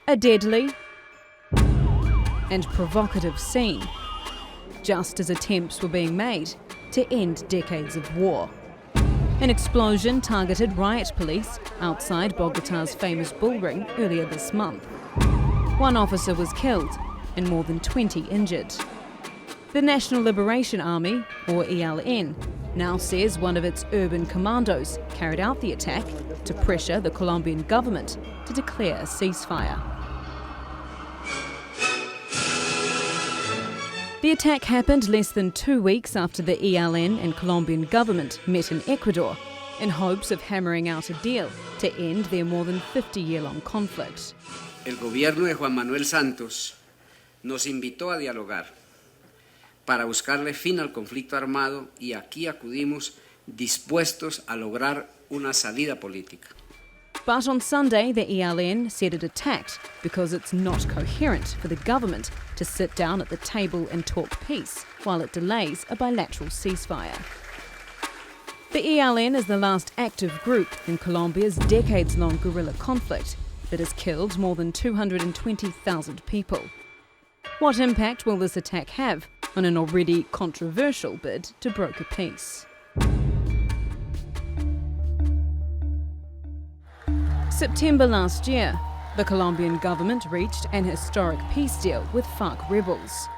A deadly and provocative scene, just as attempts were being made to end decades of war. An explosion targeted riot police outside Bogota's famous bullring earlier this month. One officer was killed and more than 20 injured. The National Liberation Army, or ELN, now says one of its urban commandos carried out the attack to pressure the Colombian government to declare a ceasefire. The attack happened less than 2 weeks after the ELN and Colombian government met in Ecuador in hopes of hammering out a deal to end their more than 50-year-long conflict. El gobierno de Juan Manuel Santos nos invitó a dialogar para buscarle fin al conflicto armado y aquí acudimos dispuestos a lograr una salida política. But on Sunday, the ELN said it attacked because it's not coherent for the government to sit down at the table and talk peace while it delays a bilateral ceasefire. The ELN is the last active group in Colombia's decades-long guerrilla conflict that has killed more than 220,000 people. What impact will this attack have on an already controversial bid to broker peace? September last year, the Colombian government reached an historic peace deal with FARC rebels.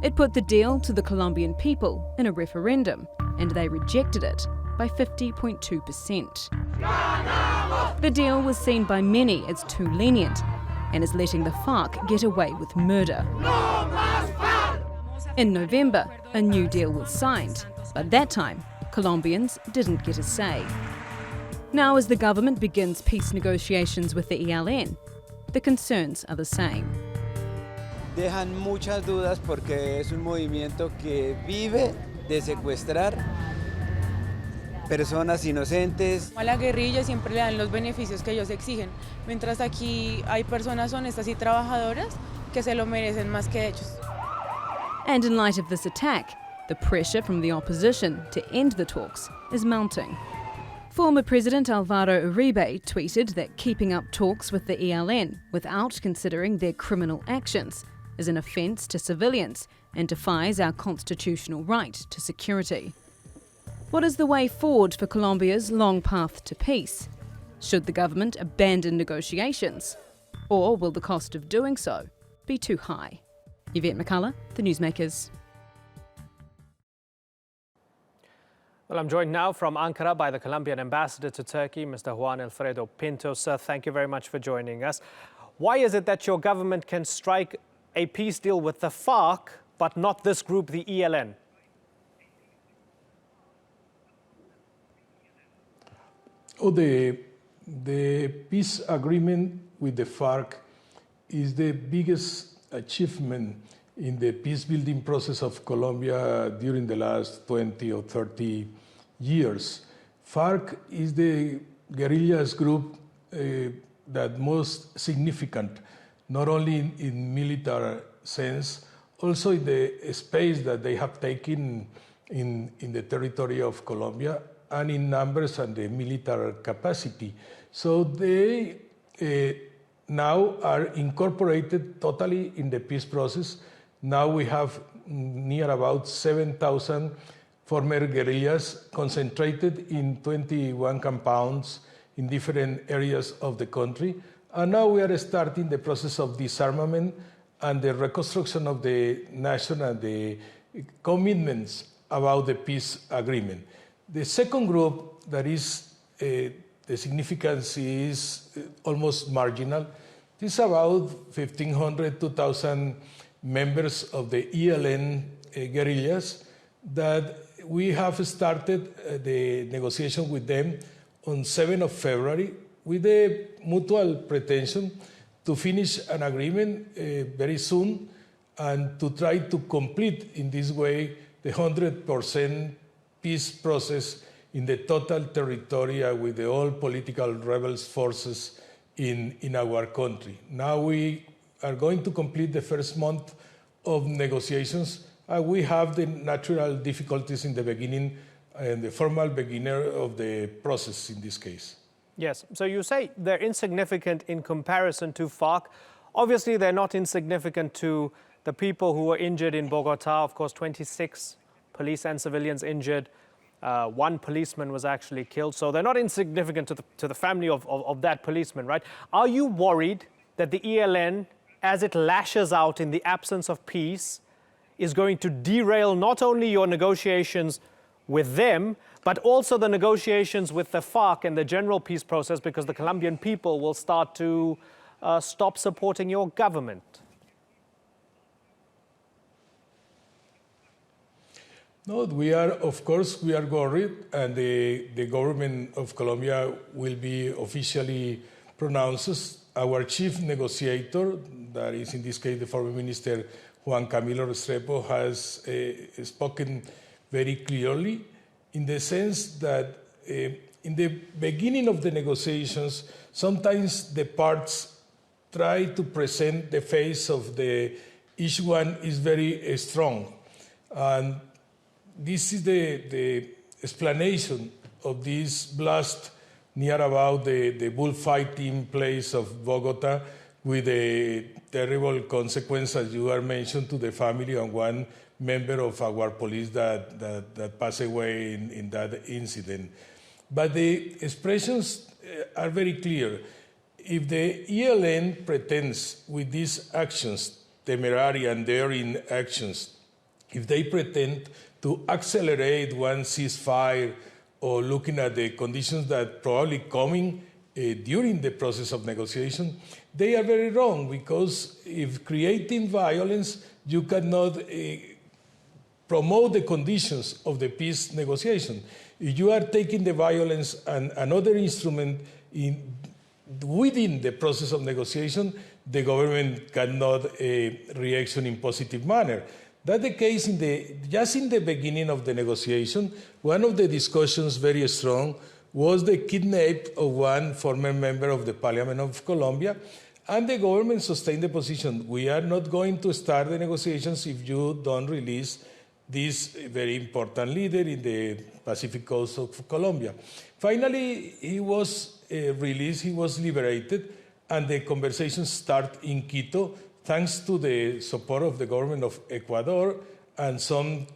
It put the deal to the Colombian people in a referendum, and they rejected it by 50.2%. The deal was seen by many as too lenient and is letting the FARC get away with murder. In November, a new deal was signed, but that time, Colombians didn't get a say. Now, as the government begins peace negotiations with the ELN, the concerns are the same. Dejan muchas dudas porque es un movimiento que vive de secuestrar personas inocentes. A la guerrilla siempre le dan los beneficios que ellos exigen, mientras aquí hay personas honestas y trabajadoras que se lo merecen más que ellos. And in light of this attack, the pressure from the opposition to end the talks is mounting. Former President Alvaro Uribe tweeted that keeping up talks with the ELN without considering their criminal actions is an offence to civilians and defies our constitutional right to security. What is the way forward for Colombia's long path to peace? Should the government abandon negotiations? Or will the cost of doing so be too high? Yvette McCullough, The Newsmakers. Well, I'm joined now from Ankara by the Colombian ambassador to Turkey, Mr. Juan Alfredo Pinto. Sir, thank you very much for joining us. Why is it that your government can strike a peace deal with the FARC, but not this group, the ELN? Oh, the peace agreement with the FARC is the biggest achievement in the peace-building process of Colombia during the last 20 or 30 years. FARC is the guerrillas group that most significant, not only in military sense, also in the space that they have taken in the territory of Colombia and in numbers and the military capacity. So they now are incorporated totally in the peace process. Now we have near about 7,000 former guerrillas concentrated in 21 compounds in different areas of the country. And now we are starting the process of disarmament and the reconstruction of the nation and the commitments about the peace agreement. The second group that is, the significance is almost marginal. It's about 1,500, 2,000 members of the ELN guerrillas that we have started the negotiation with them on 7th of February with the mutual pretension to finish an agreement very soon and to try to complete in this way the 100% peace process in the total territory with the all political rebels forces in our country. Now we are going to complete the first month of negotiations. We have the natural difficulties in the beginning and the formal beginner of the process in this case. Yes, so you say they're insignificant in comparison to FARC. Obviously, they're not insignificant to the people who were injured in Bogota. Of course, 26 police and civilians injured. One policeman was actually killed. So they're not insignificant to the family of that policeman, right? Are you worried that the ELN, as it lashes out in the absence of peace, is going to derail not only your negotiations with them, but also the negotiations with the FARC and the general peace process, because the Colombian people will start to stop supporting your government? No, of course, we are worried, and the government of Colombia will be officially pronounced. Our chief negotiator, that is in this case the former minister Juan Camilo Restrepo, has spoken very clearly in the sense that in the beginning of the negotiations, sometimes the parts try to present the face of the each one is very strong. And this is the explanation of this blast near about the bullfighting place of Bogota, with the terrible consequences you are mentioned to the family and one member of our police that passed away in that incident. But the expressions are very clear. If the ELN pretends with these actions, temerary and daring actions, if they pretend to accelerate one ceasefire or looking at the conditions that probably coming during the process of negotiation, they are very wrong, because if creating violence, you cannot promote the conditions of the peace negotiation. If you are taking the violence and another instrument within the process of negotiation, the government cannot react in positive manner. That's the case just in the beginning of the negotiation. One of the discussions, very strong, was the kidnapping of one former member of the Parliament of Colombia, and the government sustained the position: we are not going to start the negotiations if you don't release this very important leader in the Pacific coast of Colombia. Finally, he was released, he was liberated, and the conversations start in Quito, thanks to the support of the government of Ecuador and some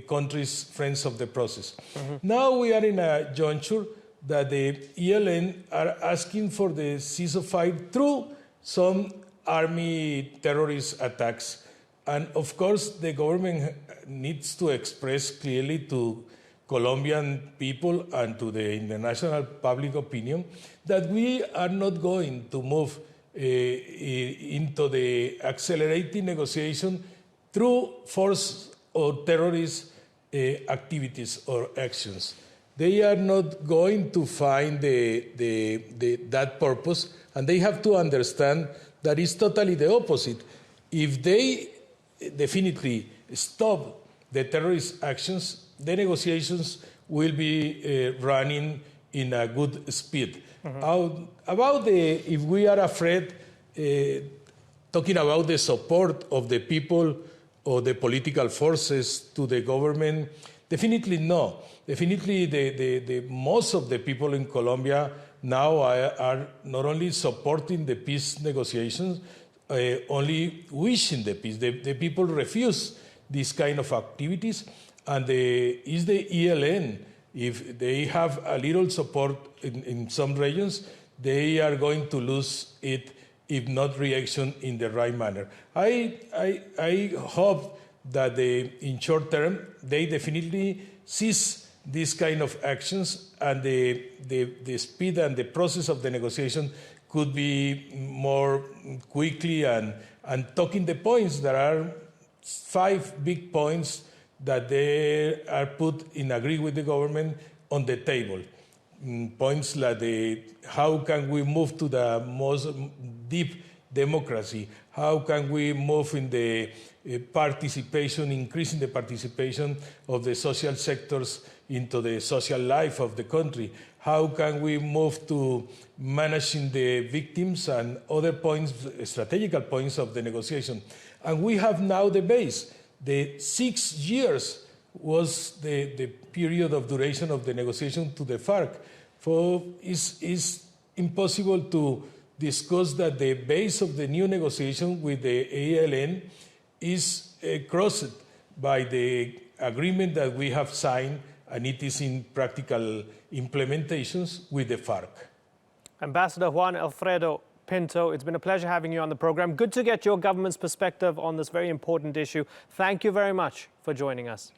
countries friends of the process. Mm-hmm. Now we are in a juncture that the ELN are asking for the ceasefire through some army terrorist attacks. And of course, the government needs to express clearly to Colombian people and to the international public opinion that we are not going to move into the accelerating negotiation through force or terrorist activities or actions. They are not going to find that purpose, and they have to understand that it's totally the opposite. If they definitely stop the terrorist actions, the negotiations will be running in a good speed. Mm-hmm. If we are afraid, talking about the support of the people or the political forces to the government, definitely no. Definitely the most of the people in Colombia now are not only supporting the peace negotiations, only wishing the peace. The people refuse these kind of activities, and is the ELN, if they have a little support in some regions, they are going to lose it if not reaction in the right manner. I hope that in short term, they definitely cease these kind of actions, and the speed and the process of the negotiation could be more quickly and talking the points. There are 5 big points that they are put in agree with the government on the table. Points like how can we move to the most deep democracy? How can we move in the participation, increasing the participation of the social sectors into the social life of the country? How can we move to managing the victims and other points, strategical points of the negotiation? And we have now the base. The 6 years was the period of duration of the negotiation to the FARC. For it's impossible discussed that the base of the new negotiation with the ALN is crossed by the agreement that we have signed, and it is in practical implementations with the FARC. Ambassador Juan Alfredo Pinto, it's been a pleasure having you on the program. Good to get your government's perspective on this very important issue. Thank you very much for joining us.